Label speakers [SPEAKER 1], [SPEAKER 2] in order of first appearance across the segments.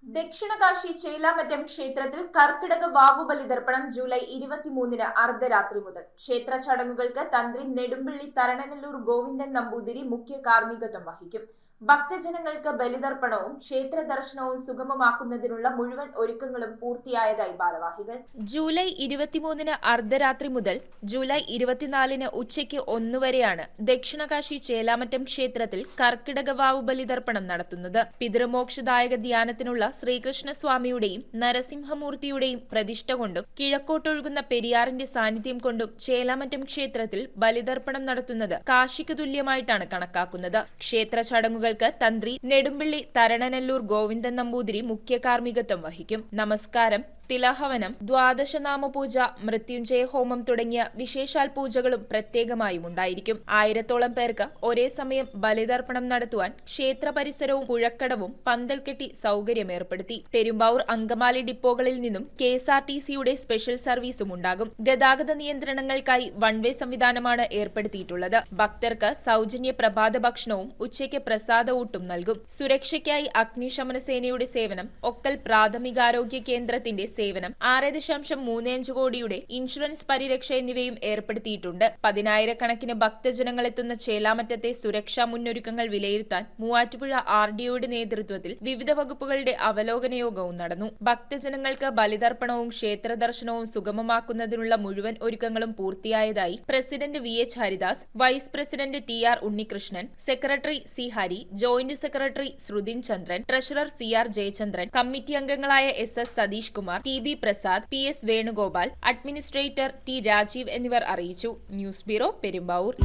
[SPEAKER 1] ദക്ഷിണകാശി ചേലാമറ്റം ക്ഷേത്രത്തിൽ കർക്കിടക വാവുബലിതർപ്പണം ജൂലൈ 23-ന് അർദ്ധരാത്രി മുതൽ. ക്ഷേത്ര ചടങ്ങുകൾക്ക് തന്ത്രി നെടുമ്പിള്ളി തരണനല്ലൂർ ഗോവിന്ദൻ നമ്പൂതിരി മുഖ്യ കാർമ്മികത്വം വഹിക്കും. ഭക്തജനങ്ങൾക്ക് ബലിതർപ്പണവും ക്ഷേത്ര ദർശനവും സുഗമമാക്കുന്നതിനുള്ള മുഴുവൻ ഒരുക്കങ്ങളും പൂർത്തിയായതായി ഭാരവാഹികൾ. ജൂലൈ 23-ന് അർദ്ധരാത്രി മുതൽ ജൂലൈ 24-ന് ഉച്ചയ്ക്ക് 1 വരെയാണ് ദക്ഷിണകാശി ചേലാമറ്റം ക്ഷേത്രത്തിൽ കർക്കിടക വാവു ബലിതർപ്പണം നടത്തുന്നത്. പിതൃമോക്ഷദായക ധ്യാനത്തിനുള്ള ശ്രീകൃഷ്ണസ്വാമിയുടെയും നരസിംഹമൂർത്തിയുടെയും പ്രതിഷ്ഠ കൊണ്ടും കിഴക്കോട്ടൊഴുകുന്ന പെരിയാറിന്റെ സാന്നിധ്യം കൊണ്ടും ചേലാമറ്റം ക്ഷേത്രത്തിൽ ബലിതർപ്പണം നടത്തുന്നത് കാശിക്ക് തുല്യമായിട്ടാണ് കണക്കാക്കുന്നത്. ക്ഷേത്ര ചടങ്ങുകൾക്ക് തന്ത്രി നെടുമ്പിള്ളി തരണനല്ലൂർ ഗോവിന്ദൻ നമ്പൂതിരി മുഖ്യ കാർമ്മികത്വം വഹിക്കും. നമസ്കാരം, തിലഹവനം, ദ്വാദശനാമ പൂജ, മൃത്യുഞ്ജയ ഹോമം തുടങ്ങിയ വിശേഷാൽ പൂജകളും പ്രത്യേകമായും ഉണ്ടായിരിക്കും. 1000-ഓളം പേർക്ക് ഒരേ സമയം ബലിതർപ്പണം നടത്തുവാൻ ക്ഷേത്ര പരിസരവും പുഴക്കടവും പന്തൽ കെട്ടി സൗകര്യമേർപ്പെടുത്തി. പെരുമ്പാവൂർ, അങ്കമാലി ഡിപ്പോകളിൽ നിന്നും KSRTCയുടെ സ്പെഷ്യൽ സർവീസും ഉണ്ടാകും. ഗതാഗത നിയന്ത്രണങ്ങൾക്കായി വൺ വേ സംവിധാനമാണ് ഏർപ്പെടുത്തിയിട്ടുള്ളത്. ഭക്തർക്ക് സൗജന്യ പ്രഭാത ഭക്ഷണവും ഉച്ചയ്ക്ക് പ്രസാദ ഊട്ടും നൽകും. സുരക്ഷയ്ക്കായി അഗ്നിശമന സേനയുടെ സേവനം, ഒക്കൽ പ്രാഥമികാരോഗ്യ കേന്ദ്രത്തിന്റെ സേവനം, 6.35 കോടിയുടെ ഇൻഷുറൻസ് പരിരക്ഷ എന്നിവയും ഏർപ്പെടുത്തിയിട്ടുണ്ട്. 10,000-കണക്കിന് ഭക്തജനങ്ങൾ എത്തുന്ന ചേലാമറ്റത്തെ സുരക്ഷാ മുന്നൊരുക്കങ്ങൾ വിലയിരുത്താൻ മൂവാറ്റുപുഴ RDOയുടെ നേതൃത്വത്തിൽ വിവിധ വകുപ്പുകളുടെ അവലോകന യോഗവും നടന്നു. ഭക്തജനങ്ങൾക്ക് ബലിതർപ്പണവും ക്ഷേത്ര ദർശനവും സുഗമമാക്കുന്നതിനുള്ള മുഴുവൻ ഒരുക്കങ്ങളും പൂർത്തിയായതായി president VH Haridas, vice president TR Unnikrishnan, secretary C Hari, joint secretary Shruthin Chandran, treasurer CR Jayachandran, committee അംഗങ്ങളായ SS Satheesh Kumar, TB Prasad, PS Venugopal, administrator T Rajeev എന്നിവർ അറിയിച്ചു. News bureau, Perumbavoor.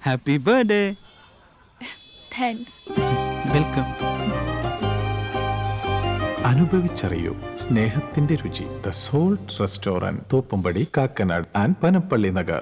[SPEAKER 2] Happy birthday.
[SPEAKER 3] Thanks.
[SPEAKER 2] Welcome.
[SPEAKER 4] അനുഭവിച്ചറിയൂ സ്നേഹത്തിന്റെ രുചി. The salt restaurant, Thoppumpady, Kakkanad and Panampilly Nagar.